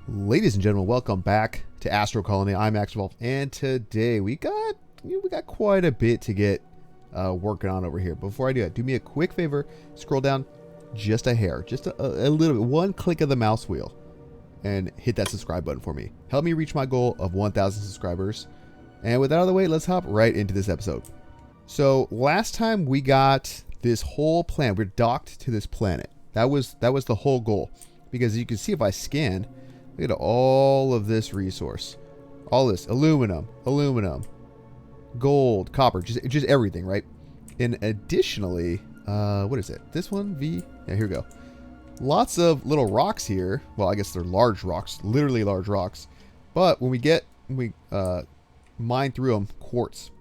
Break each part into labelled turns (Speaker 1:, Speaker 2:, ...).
Speaker 1: Ladies and gentlemen, welcome back to Astro Colony. I'm AxionEvolved, and today we got quite a bit to get working on over here. Before I do that, do me a quick favor, scroll down just a hair, just a little bit, one click of the mouse wheel, and hit that subscribe button for me. Help me reach my goal of 1,000 subscribers. And with that out of the way, let's hop right into this episode. So last time we got this whole planet, we're docked to this planet. That was the whole goal, because you can see if I scan. Look at all of this resource. All this aluminum, gold, copper, just everything, right? And additionally, what is it? This one, V? Yeah, here we go. Lots of little rocks here. Well, I guess they're large rocks, literally large rocks. But when we mine through them, quartz.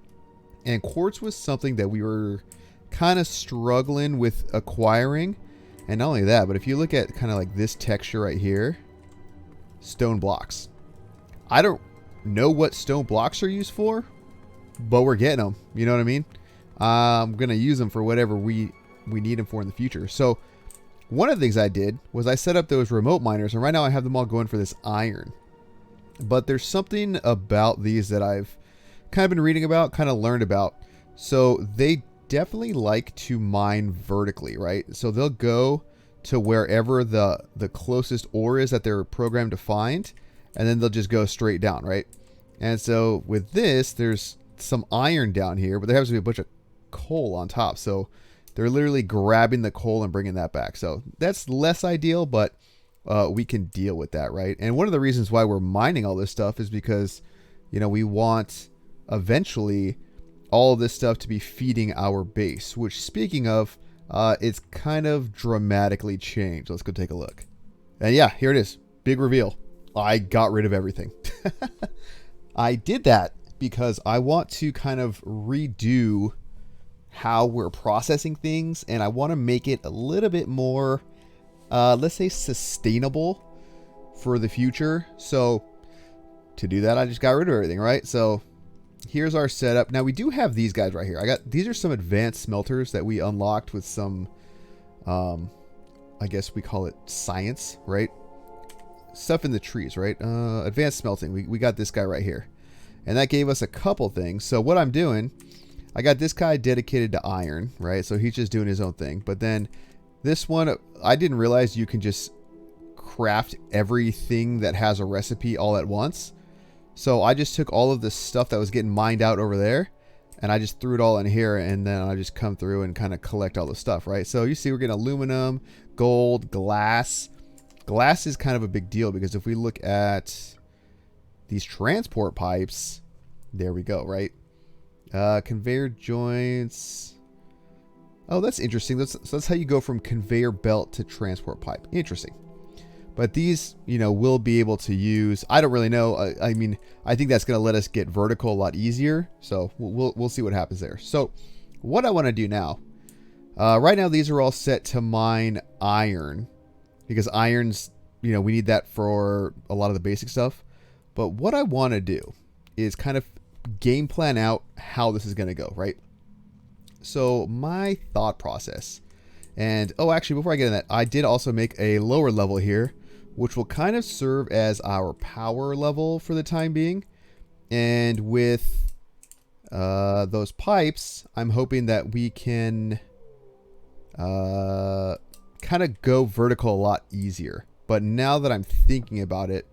Speaker 1: And quartz was something that we were kind of struggling with acquiring. And not only that, but if you look at kind of like this texture right here, stone blocks. I don't know what stone blocks are used for, but we're getting them. You know what I mean? I'm going to use them for whatever we need them for in the future. So one of the things I did was I set up those remote miners, and right now I have them all going for this iron. But there's something about these that I've kind of been reading about, kind of learned about. So they definitely like to mine vertically, right? So they'll go to wherever the closest ore is that they're programmed to find, and then they'll just go straight down, right? And so with this, there's some iron down here, but there has to be a bunch of coal on top. So they're literally grabbing the coal and bringing that back. So that's less ideal, but we can deal with that, right? And one of the reasons why we're mining all this stuff is because, you know, we want eventually all of this stuff to be feeding our base, which, speaking of, it's kind of dramatically changed. Let's go take a look. And yeah, here it is. Big reveal. I got rid of everything. I did that because I want to kind of redo how we're processing things, and I want to make it a little bit more, let's say, sustainable for the future. So to do that, I just got rid of everything, right? So here's our setup. Now we do have these guys right here. These are some advanced smelters that we unlocked with some, I guess we call it science, right? Stuff in the trees, right? Advanced smelting. We got this guy right here. And that gave us a couple things. So what I'm doing, I got this guy dedicated to iron, right? So he's just doing his own thing. But then this one, I didn't realize you can just craft everything that has a recipe all at once. So I just took all of the stuff that was getting mined out over there, and I just threw it all in here, and then I just come through and kind of collect all the stuff, right? So you see we're getting aluminum, gold, glass. Glass is kind of a big deal because if we look at these transport pipes, there we go, right? Conveyor joints. Oh, that's interesting. So that's how you go from conveyor belt to transport pipe. Interesting. But these, you know, we'll be able to use. I don't really know. I mean, I think that's going to let us get vertical a lot easier. So we'll see what happens there. So what I want to do now, right now, these are all set to mine iron because iron's, you know, we need that for a lot of the basic stuff. But what I want to do is kind of game plan out how this is going to go, right? So my thought process, and oh, actually, before I get in that, I did also make a lower level here, which will kind of serve as our power level for the time being. And with those pipes, I'm hoping that we can kind of go vertical a lot easier. But now that I'm thinking about it,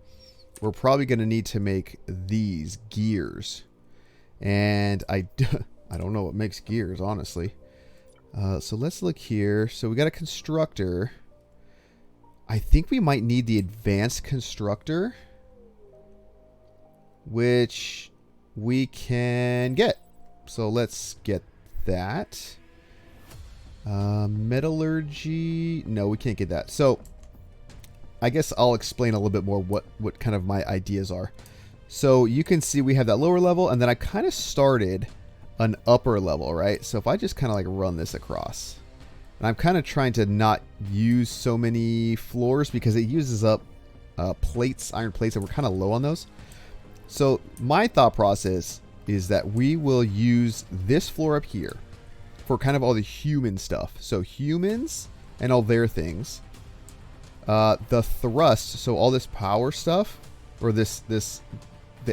Speaker 1: we're probably going to need to make these gears. And I don't know what makes gears, honestly. So let's look here. So we got a constructor. I think we might need the advanced constructor, which we can get. So let's get that. Metallurgy. No, we can't get that. So I guess I'll explain a little bit more what kind of my ideas are. So you can see we have that lower level, and then I kind of started an upper level, right? So if I just kind of like run this across, and I'm kind of trying to not use so many floors because it uses up plates, iron plates, and we're kind of low on those. So my thought process is that we will use this floor up here for kind of all the human stuff. So humans and all their things. the thrust, so all this power stuff, or the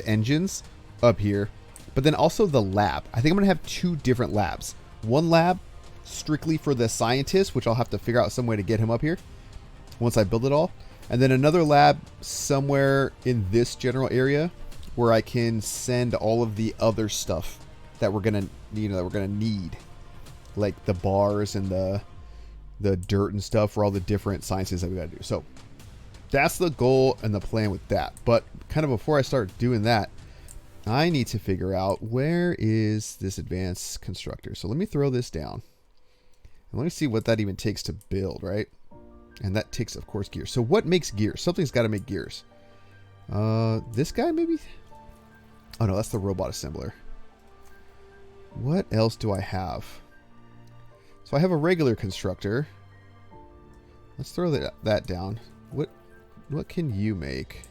Speaker 1: engines up here, but then also the lab. I think I'm going to have 2 different labs. One lab strictly for the scientist, which I'll have to figure out some way to get him up here once I build it all. And then another lab somewhere in this general area where I can send all of the other stuff that we're going to, need. Like the bars and the dirt and stuff for all the different sciences that we got to do. So that's the goal and the plan with that. But kind of before I start doing that, I need to figure out where is this advanced constructor. So let me throw this down. And let me see what that even takes to build, right? And that takes, of course, gears. So what makes gears? Something's got to make gears. This guy maybe? Oh no, that's the robot assembler. What else do I have? So I have a regular constructor. Let's throw that down. What can you make?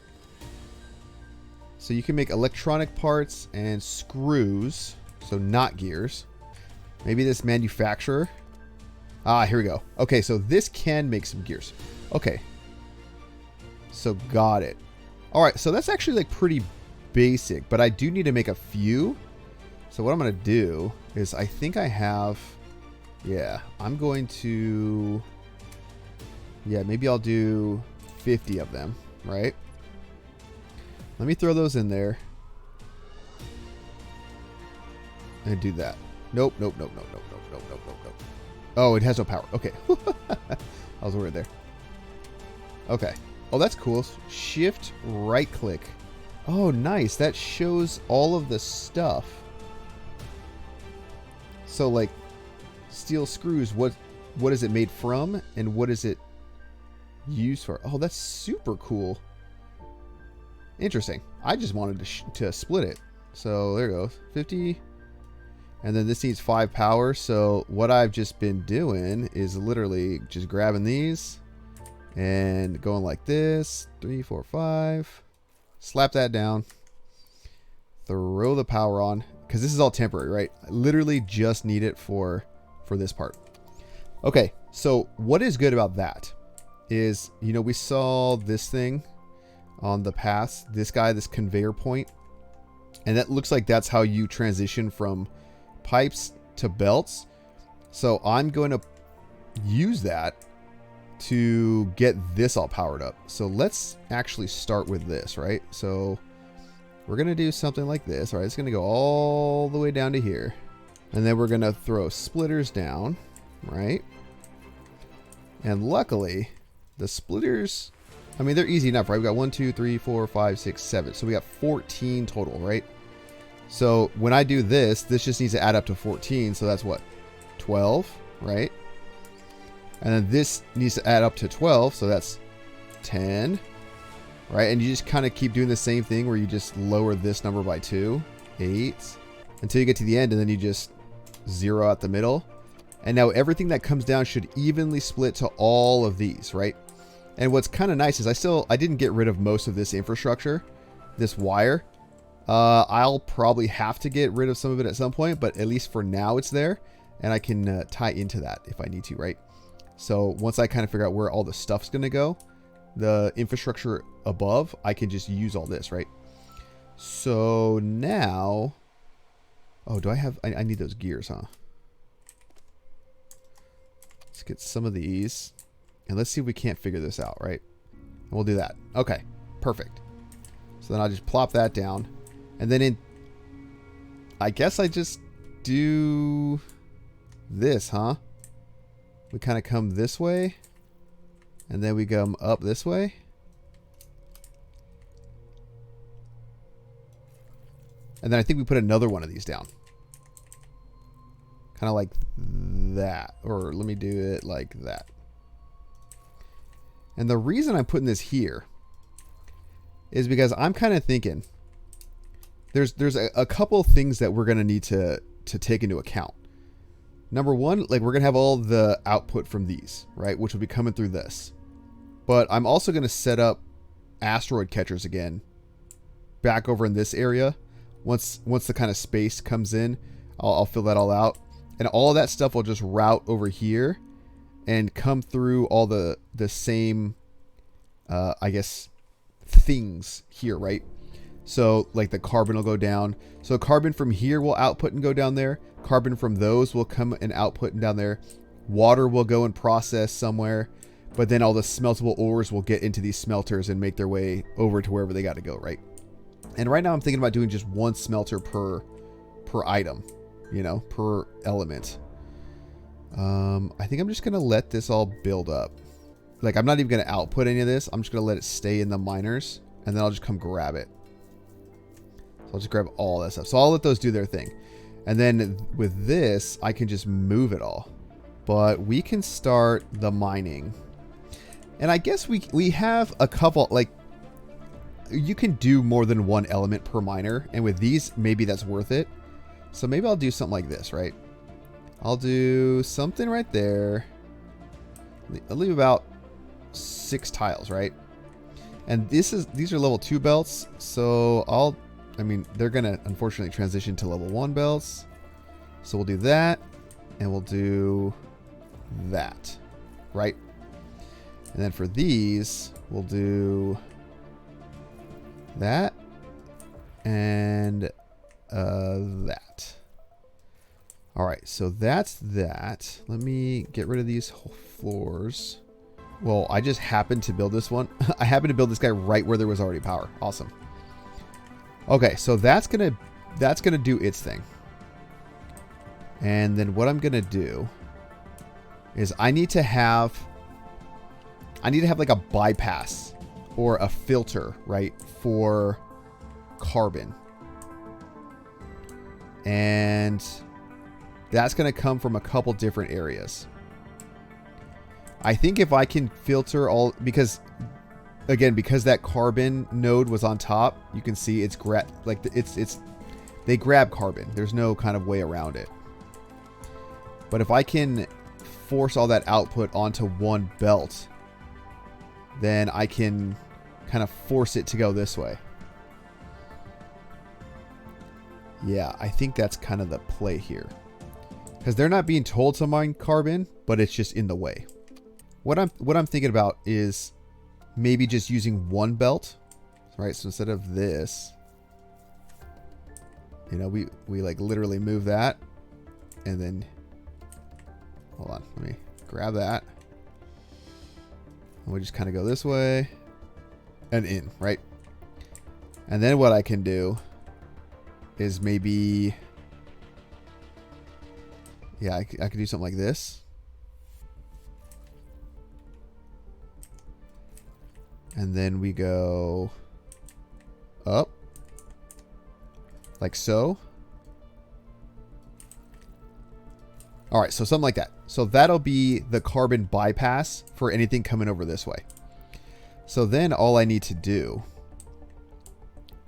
Speaker 1: So you can make electronic parts and screws. So not gears. Maybe this manufacturer. Ah, here we go. Okay, so this can make some gears. Okay. So got it. All right, so that's actually like pretty basic, but I do need to make a few. So what I'm going to do is I think I have... Yeah, I'm going to... Yeah, maybe I'll do 50 of them, right? Let me throw those in there. And do that. Nope, nope, nope, nope, nope, nope, nope, nope, nope, nope. Oh, it has no power. Okay. I was worried there. Okay. Oh, that's cool. Shift right click. Oh, nice. That shows all of the stuff. So, like, steel screws, what is it made from? And what is it used for? Oh, that's super cool. Interesting. I just wanted to split it. So, there goes. 50... And then this needs 5 power. So what I've just been doing is literally just grabbing these and going like this. 3, 4, 5. Slap that down. Throw the power on. Because this is all temporary, right? I literally just need it for this part. Okay, so what is good about that is, you know, we saw this thing on the path. This guy, this conveyor point. And that looks like that's how you transition from pipes to belts. So I'm going to use that to get this all powered up. So let's actually start with this, right? So we're going to do something like this. All right, it's going to go all the way down to here. And then we're going to throw splitters down, right? And luckily, the splitters, I mean, they're easy enough, right? We got 1, 2, 3, 4, 5, 6, 7. So we got 14 total, right? So when I do this, this just needs to add up to 14. So that's what? 12, right? And then this needs to add up to 12. So that's 10, right? And you just kind of keep doing the same thing where you just lower this number by 2, 8, until you get to the end. And then you just zero out the middle. And now everything that comes down should evenly split to all of these, right? And what's kind of nice is I didn't get rid of most of this infrastructure, this wire. I'll probably have to get rid of some of it at some point, but at least for now it's there, and I can tie into that if I need to, right? So once I kind of figure out where all the stuff's going to go, the infrastructure above, I can just use all this, right? So now, oh, do I have, I need those gears, huh? Let's get some of these, and let's see if we can't figure this out, right? And we'll do that. Okay, perfect. So then I'll just plop that down. And then I guess I just do this, huh? We kind of come this way. And then we come up this way. And then I think we put another one of these down. Kind of like that. Or let me do it like that. And the reason I'm putting this here is because I'm kind of thinking there's a couple things that we're going to need to take into account. Number one, like we're going to have all the output from these, right? Which will be coming through this. But I'm also going to set up asteroid catchers again back over in this area. Once the kind of space comes in, I'll fill that all out. And all of that stuff will just route over here and come through all the same I guess, things here, right? So like the carbon will go down. So carbon from here will output and go down there. Carbon from those will come and output and down there. Water will go and process somewhere. But then all the smeltable ores will get into these smelters and make their way over to wherever they got to go, right? And right now I'm thinking about doing just one smelter per item, you know, per element. I think I'm just going to let this all build up. Like, I'm not even going to output any of this. I'm just going to let it stay in the miners, and then I'll just come grab it. So I'll just grab all that stuff. So I'll let those do their thing. And then with this, I can just move it all. But we can start the mining. And I guess we have a couple, like, you can do more than one element per miner. And with these, maybe that's worth it. So maybe I'll do something like this, right? I'll do something right there. I'll leave about 6 tiles, right? And these are level 2 belts. So I mean, they're going to unfortunately transition to level 1 belts. So we'll do that. And we'll do that, right? And then for these, we'll do that and that. All right, so that's that. Let me get rid of these whole floors. Well, I just happened to build this one. I happened to build this guy right where there was already power. Awesome. Okay, so that's gonna do its thing. And then what I'm gonna do is I need to have like a bypass or a filter, right, for carbon. And that's going to come from a couple different areas. I think if I can filter all, because that carbon node was on top, you can see it's they grab carbon. There's no kind of way around it. But if I can force all that output onto one belt, then I can kind of force it to go this way. Yeah, I think that's kind of the play here. Because they're not being told to mine carbon, but it's just in the way. What I'm thinking about is maybe just using one belt, right? So instead of this, you know, we like literally move that, and then hold on, let me grab that, and we just kind of go this way and in, right? And then what I can do is maybe, yeah, I could do something like this. And then we go up like so. All right, so something like that. So that'll be the carbon bypass for anything coming over this way. So then all I need to do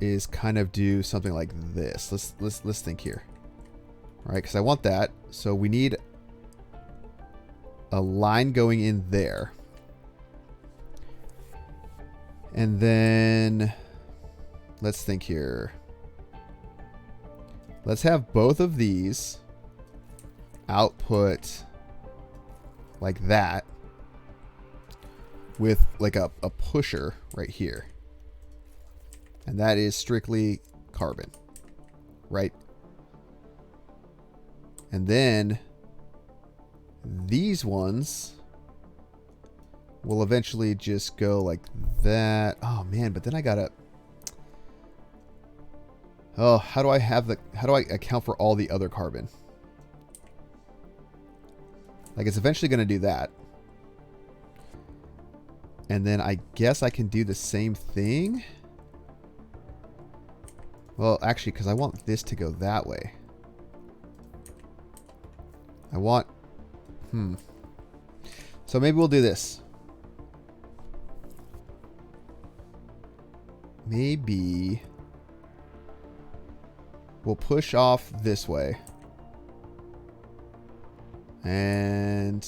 Speaker 1: is kind of do something like this. Let's think here. All right, because I want that. So we need a line going in there. And then let's think here. Let's have both of these output like that with like a pusher right here. And that is strictly carbon, right? And then these ones will eventually just go like that. Oh man, but then I gotta, oh, how do I account for all the other carbon? Like, it's eventually going to do that. And then I guess I can do the same thing. Well, actually, because I want this to go that way. I want, so maybe we'll do this. Maybe we'll push off this way. And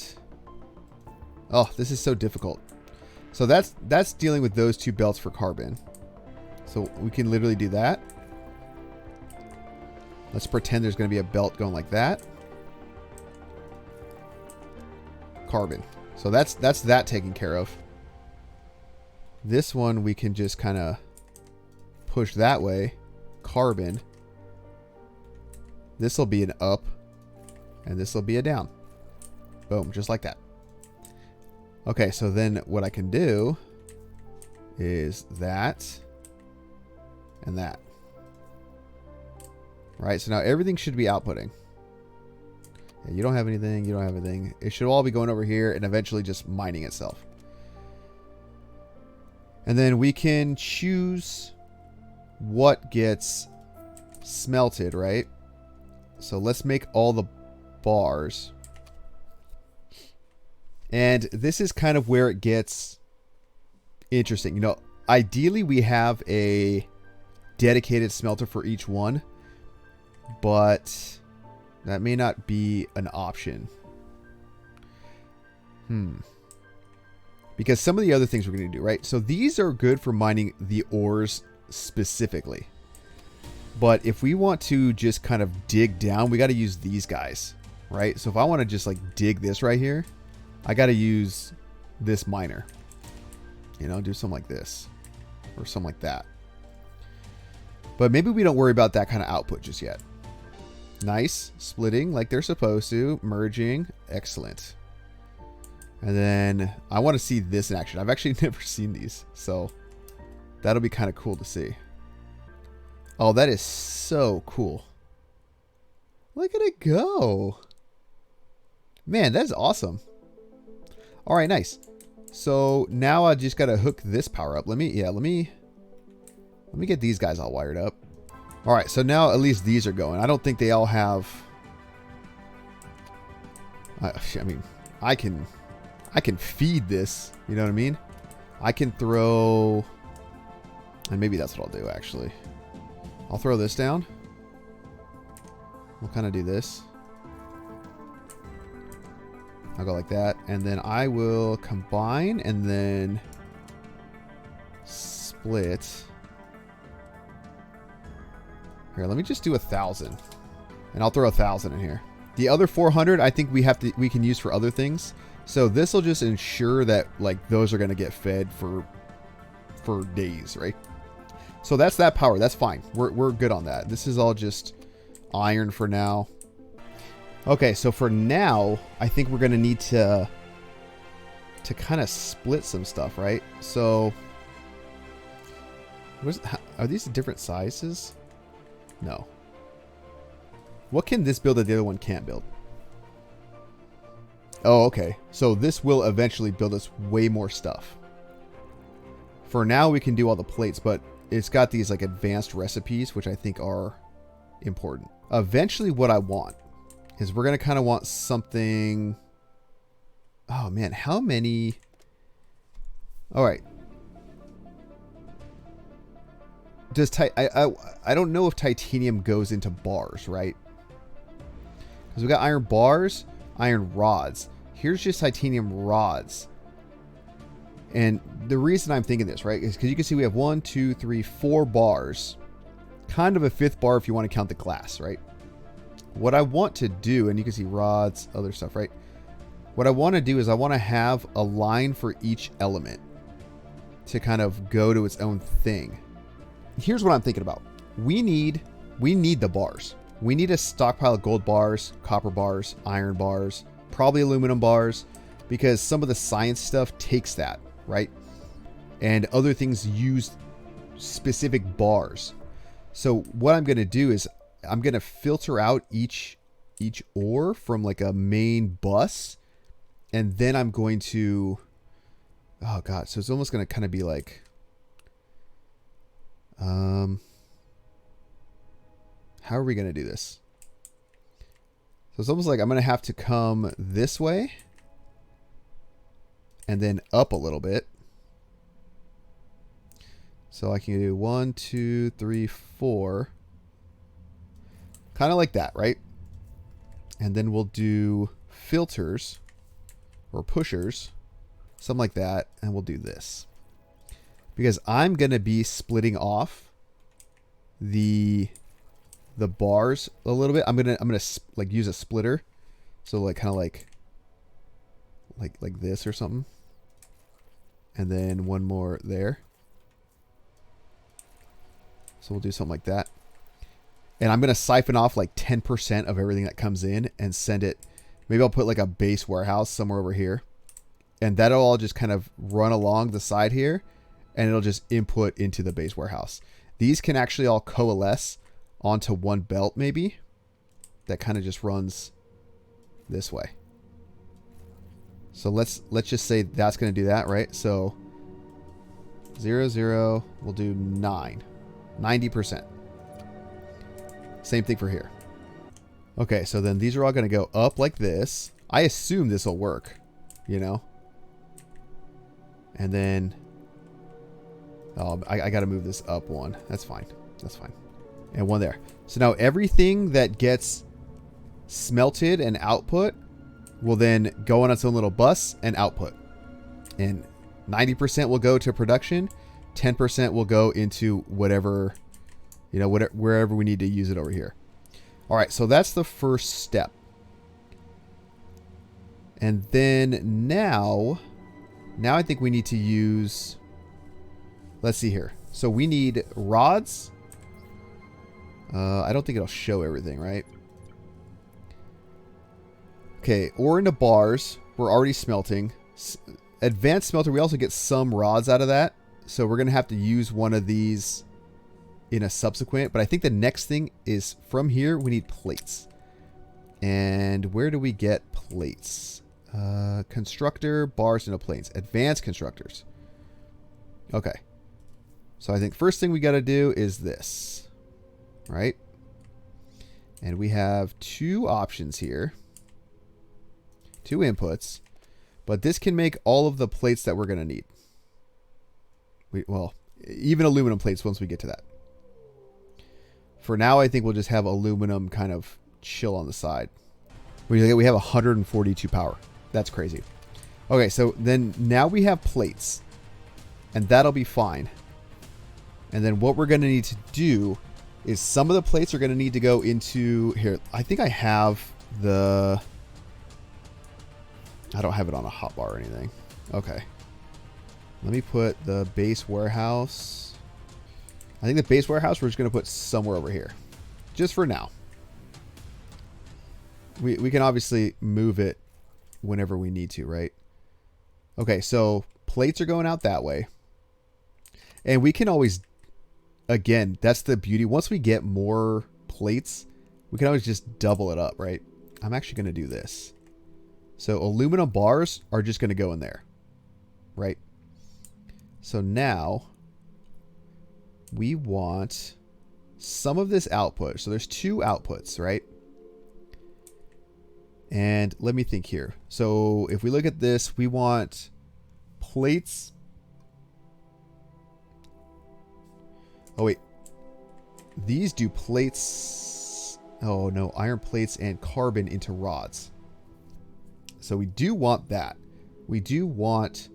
Speaker 1: oh, this is so difficult. So that's dealing with those two belts for carbon. So we can literally do that. Let's pretend there's going to be a belt going like that. Carbon. So that's that taken care of. This one we can just kind of push that way. Carbon. This will be an up. And this will be a down. Boom, just like that. Okay, so then what I can do is that and that. Right, so now everything should be outputting. Yeah, you don't have anything, you don't have anything. It should all be going over here and eventually just mining itself. And then we can choose what gets smelted, right? So let's make all the bars. And this is kind of where it gets interesting. You know, ideally we have a dedicated smelter for each one, but that may not be an option. Because some of the other things we're going to do, right? So these are good for mining the ores specifically. But if we want to just kind of dig down, we got to use these guys, right? So if I want to just like dig this right here, I got to use this miner. You know, do something like this or something like that. But maybe we don't worry about that kind of output just yet. Nice. Splitting like they're supposed to. Merging. Excellent. And then I want to see this in action. I've actually never seen these. So that'll be kind of cool to see. Oh, that is so cool. Look at it go. Man, that is awesome. All right, nice. So now I just got to hook this power up. Let me get these guys all wired up. All right, so now at least these are going. I don't think they all have. I mean, I can feed this. You know what I mean? I can throw, and maybe that's what I'll do actually. I'll throw this down. We'll kind of do this. I'll go like that, and then I will combine and then split. Here, let me just do 1,000, and I'll throw 1,000 in here. The other 400, I think we can use for other things. So this will just ensure that like those are going to get fed for days, right? So that's that power. That's fine. We're good on that. This is all just iron for now. Okay, so for now, I think we're going to need to kind of split some stuff, right? So, are these different sizes? No. What can this build that the other one can't build? Oh, okay. So this will eventually build us way more stuff. For now, we can do all the plates, but it's got these like advanced recipes, which I think are important. Eventually, what I want is we're going to kind of want something. Oh man, how many? All right. Does I don't know if titanium goes into bars, right? Because we got iron bars, iron rods. Here's just titanium rods. And the reason I'm thinking this, right, is because you can see we have 1, 2, 3, 4 bars. Kind of a 5th bar if you want to count the glass, right? What I want to do, and you can see rods, other stuff, right? What I want to do is I want to have a line for each element to kind of go to its own thing. Here's what I'm thinking about. We need the bars. We need a stockpile of gold bars, copper bars, iron bars, probably aluminum bars, because some of the science stuff takes that, right? And other things use specific bars. So what I'm going to do is I'm going to filter out each ore from like a main bus, and then I'm going to, oh god, so it's almost going to kind of be like how are we going to do this? So it's almost like I'm going to have to come this way and then up a little bit. So I can do 1, 2, 3, 4. Kind of like that, right? And then we'll do filters or pushers, something like that, and we'll do this. Because I'm going to be splitting off the bars a little bit. I'm going to like use a splitter. So like kind of like this or something. And then one more there. So we'll do something like that. And I'm going to siphon off like 10% of everything that comes in and send it. Maybe I'll put like a base warehouse somewhere over here. And that'll all just kind of run along the side here. And it'll just input into the base warehouse. These can actually all coalesce onto one belt maybe. That kind of just runs this way. So let's just say that's going to do that, right? So 0, 0, we'll do 9. 90%. Same thing for here. Okay, so then these are all going to go up like this. I assume this will work, you know? And then, oh, I got to move this up one. That's fine. That's fine. And one there. So now everything that gets smelted and output will then go on its own little bus and output. And 90% will go to production. 10% will go into whatever, you know, wherever we need to use it over here. All right, so that's the first step. And then now I think we need to use, let's see here. So we need rods. I don't think it'll show everything, right? Okay, ore into bars. We're already smelting. Advanced smelter, we also get some rods out of that. So we're going to have to use one of these in a subsequent. But I think the next thing is from here, we need plates. And where do we get plates? Constructor, bars into plates. Advanced constructors. Okay. So I think first thing we got to do is this. Right? And we have two options here. Two inputs. But this can make all of the plates that we're going to need. Well, even aluminum plates once we get to that. For now, I think we'll just have aluminum kind of chill on the side. We have 142 power. That's crazy. Okay, so then now we have plates. And that'll be fine. And then what we're going to need to do is some of the plates are going to need to go into here. I think I have the... I don't have it on a hotbar or anything. Okay. Let me put the base warehouse. I think the base warehouse we're just going to put somewhere over here. Just for now. We can obviously move it whenever we need to, right? Okay, so plates are going out that way. And we can always, again, that's the beauty. Once we get more plates, we can always just double it up, right? I'm actually going to do this. So aluminum bars are just going to go in there, right? So now we want some of this output. So there's two outputs, right? And let me think here. So if we look at this, we want plates. Oh, wait. These do plates. Oh, no. Iron plates and carbon into rods. So we do want that. We do want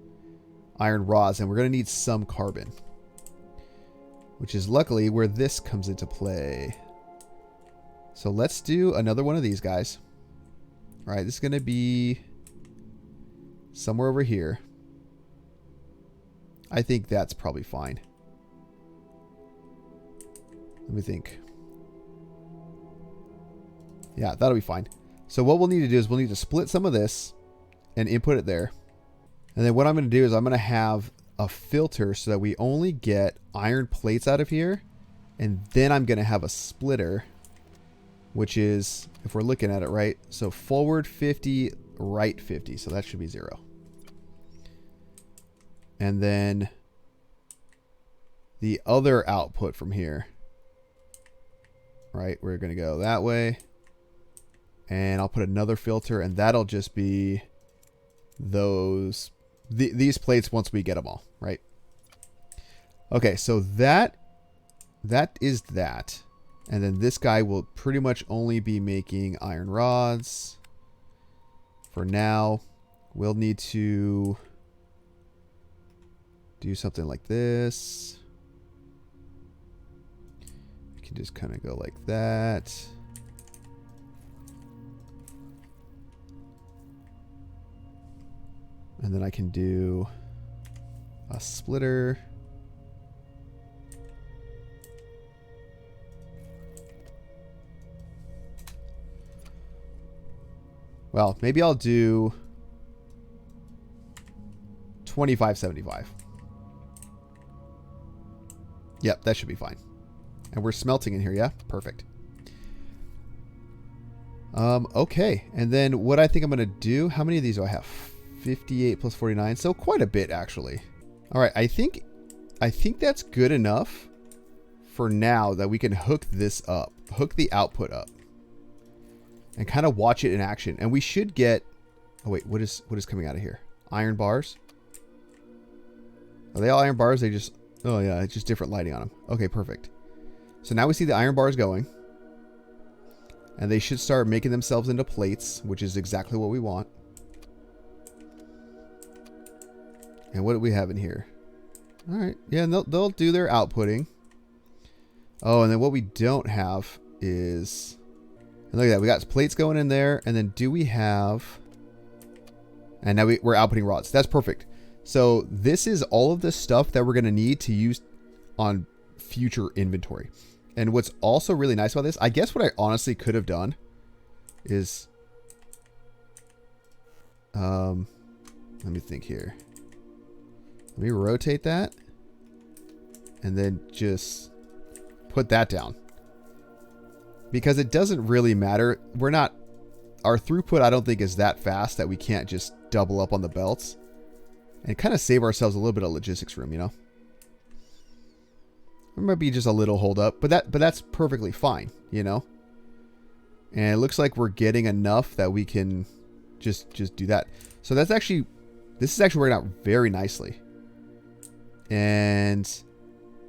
Speaker 1: iron rods, and we're going to need some carbon. Which is luckily where this comes into play. So let's do another one of these guys. All right, this is going to be somewhere over here. I think that's probably fine. Let me think. Yeah, that'll be fine. So what we'll need to do is we'll need to split some of this and input it there. And then what I'm going to do is I'm going to have a filter so that we only get iron plates out of here. And then I'm going to have a splitter, which is, if we're looking at it right, so forward 50, right 50. So that should be 0. And then the other output from here, right, we're going to go that way. And I'll put another filter, and that'll just be these plates once we get them all, right? Okay, so that is that. And then this guy will pretty much only be making iron rods. For now, we'll need to do something like this. We can just kind of go like that. And then I can do A splitter. Well, maybe I'll do 2575. Yep, that should be fine. And we're smelting in here, yeah? Perfect. Okay. And then what I think I'm going to do, how many of these do I have? 58 plus 49. So quite a bit, actually. All right. I think that's good enough for now that we can hook this up, hook the output up and kind of watch it in action. And we should get, oh wait, what is coming out of here? Iron bars. Are they all iron bars? They just, oh yeah, it's just different lighting on them. Okay, perfect. So now we see the iron bars going. And they should start making themselves into plates, which is exactly what we want. And what do we have in here? All right. Yeah, and they'll do their outputting. Oh, and then what we don't have is... And look at that. We got plates going in there. And then do we have... And now we're outputting rods. That's perfect. So this is all of the stuff that we're going to need to use on future inventory. And what's also really nice about this, I guess what I honestly could have done is, let me think here. Let me rotate that and then just put that down, because it doesn't really matter. Our throughput, I don't think is that fast that we can't just double up on the belts and kind of save ourselves a little bit of logistics room, you know? It might be just a little hold up, but that's perfectly fine, you know? And it looks like we're getting enough that we can just do that. So this is actually working out very nicely. And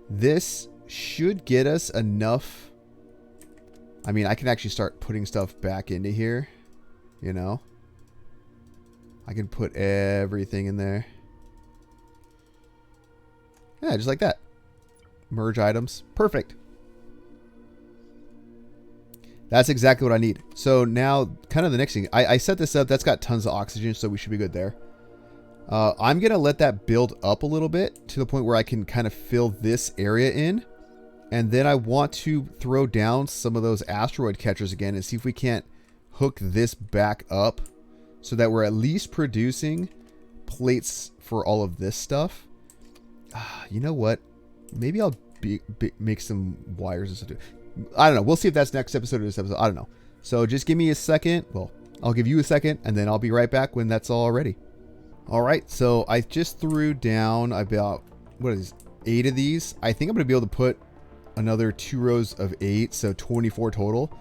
Speaker 1: this should get us enough. I mean, I can actually start putting stuff back into here, you know? I can put everything in there. Yeah, just like that. Merge items. Perfect. That's exactly what I need. So now kind of the next thing. I set this up. That's got tons of oxygen, so we should be good there. I'm going to let that build up a little bit to the point where I can kind of fill this area in. And then I want to throw down some of those asteroid catchers again and see if we can't hook this back up so that we're at least producing plates for all of this stuff. You know what? Maybe I'll make some wires and stuff too. I don't know. We'll see if that's next episode or this episode. I don't know. So just give me a second. Well, I'll give you a second and then I'll be right back when that's all ready. All right. So I just threw down about, 8 of these. I think I'm going to be able to put another 2 rows of 8. So 24 total.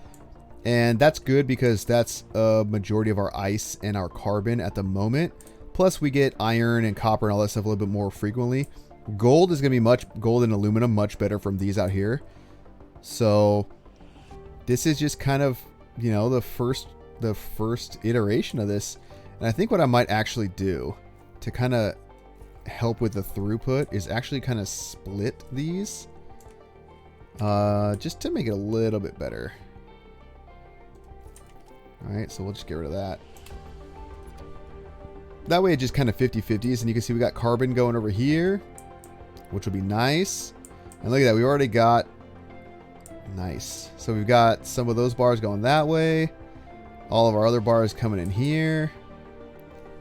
Speaker 1: And that's good because that's a majority of our ice and our carbon at the moment. Plus we get iron and copper and all that stuff a little bit more frequently. Gold is going to be gold and aluminum much better from these out here. So this is just kind of, you know, the first iteration of this. And I think what I might actually do to kind of help with the throughput is actually kind of split these just to make it a little bit better. All right, so we'll just get rid of that. That way it just kind of 50-50s, and you can see we got carbon going over here, which will be nice. And look at that, we already got, nice. So we've got some of those bars going that way. All of our other bars coming in here.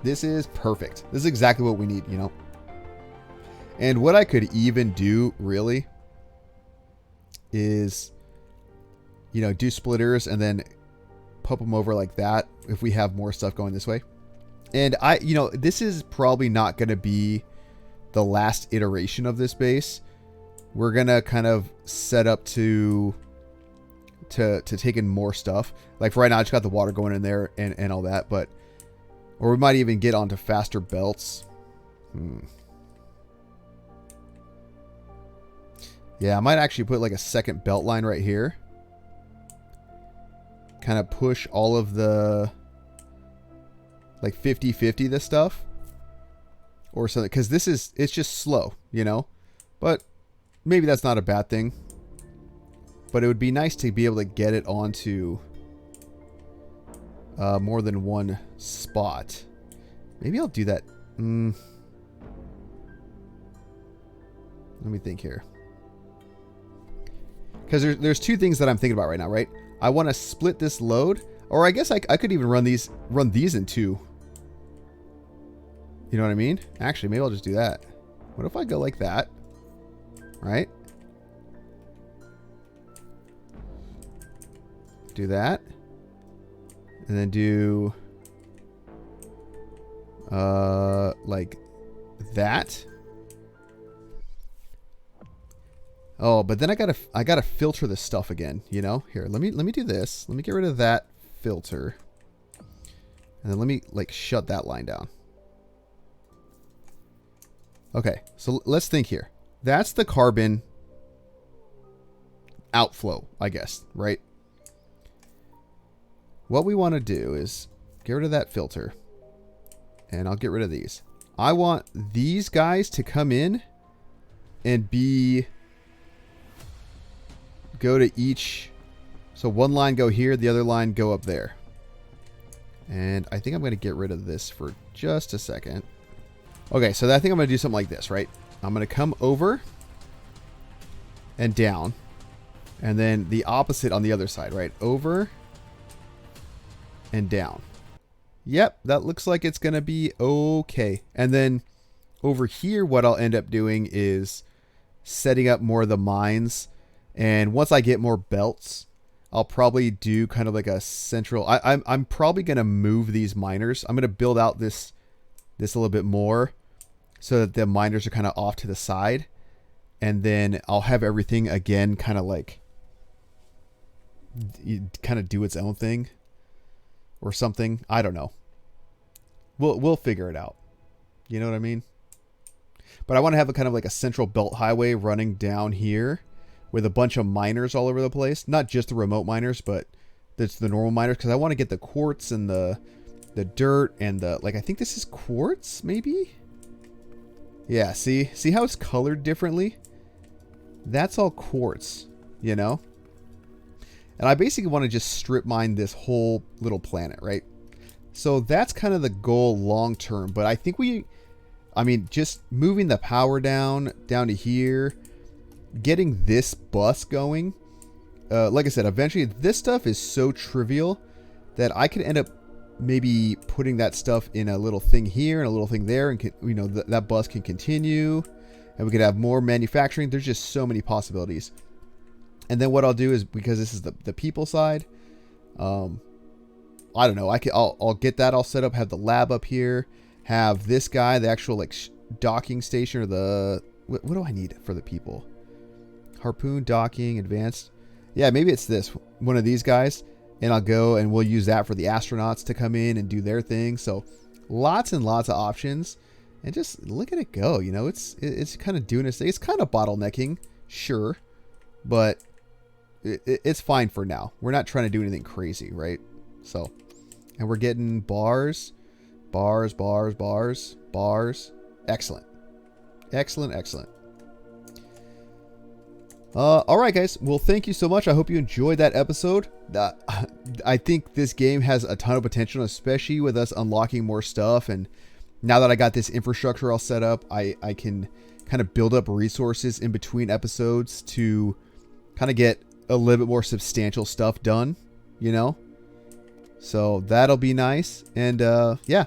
Speaker 1: This is perfect. This is exactly what we need, you know. And what I could even do, really, is, you know, do splitters and then pump them over like that if we have more stuff going this way. And you know, this is probably not going to be the last iteration of this base. We're going to kind of set up to take in more stuff. Like for right now, I just got the water going in there and all that, but, or we might even get onto faster belts. Yeah, I might actually put like a second belt line right here. Kind of push all of the like 50-50 this stuff or something, because it's just slow, you know, but maybe that's not a bad thing. But it would be nice to be able to get it onto more than one spot. Maybe I'll do that. Let me think here. Because there's two things that I'm thinking about right now, right? I want to split this load, or I guess I could even run these in two. You know what I mean? Actually, maybe I'll just do that. What if I go like that? Right? Do that. And then do like that. Oh, but then I gotta filter this stuff again, you know? Here, let me do this. Let me get rid of that filter. And then let me like shut that line down. Okay, so let's think here. That's the carbon outflow, I guess, right? What we want to do is get rid of that filter. And I'll get rid of these. I want these guys to come in and go to each. So one line go here, the other line go up there. And I think I'm going to get rid of this for just a second. Okay, so I think I'm going to do something like this, right? I'm going to come over and down. And then the opposite on the other side, right? Over and down. Yep, that looks like it's going to be okay. And then over here, what I'll end up doing is setting up more of the mines. And once I get more belts, I'll probably do kind of like a central. I'm probably going to move these miners. I'm going to build out this a little bit more so that the miners are kind of off to the side. And then I'll have everything again kind of like do its own thing or something. I don't know. We'll figure it out. You know what I mean? But I want to have a kind of like a central belt highway running down here with a bunch of miners all over the place. Not just the remote miners, but it's the normal miners, because I want to get the quartz and the dirt and the, like, I think this is quartz, maybe? Yeah, see how it's colored differently? That's all quartz, you know? And I basically want to just strip mine this whole little planet, right? So that's kind of the goal long term. But I think just moving the power down to here, getting this bus going. Like I said, eventually this stuff is so trivial that I could end up maybe putting that stuff in a little thing here and a little thing there. And, that bus can continue. And we could have more manufacturing. There's just so many possibilities. And then what I'll do is, because this is the people side, I don't know. I'll get that all set up. Have the lab up here. Have this guy, the actual like docking station, or the what do I need for the people? Harpoon, docking, advanced. Yeah, maybe it's this one of these guys, and I'll go and we'll use that for the astronauts to come in and do their thing. So lots and lots of options, and just look at it go. You know, it's kind of doing its thing. It's kind of bottlenecking, sure, but it's fine for now. We're not trying to do anything crazy, right? So, and we're getting bars. Excellent. Excellent. All right, guys. Well, thank you so much. I hope you enjoyed that episode. I think this game has a ton of potential, especially with us unlocking more stuff. And now that I got this infrastructure all set up, I can kind of build up resources in between episodes to kind of get a little bit more substantial stuff done, you know? So that'll be nice. And yeah.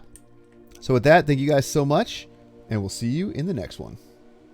Speaker 1: So with that, thank you guys so much, and we'll see you in the next one.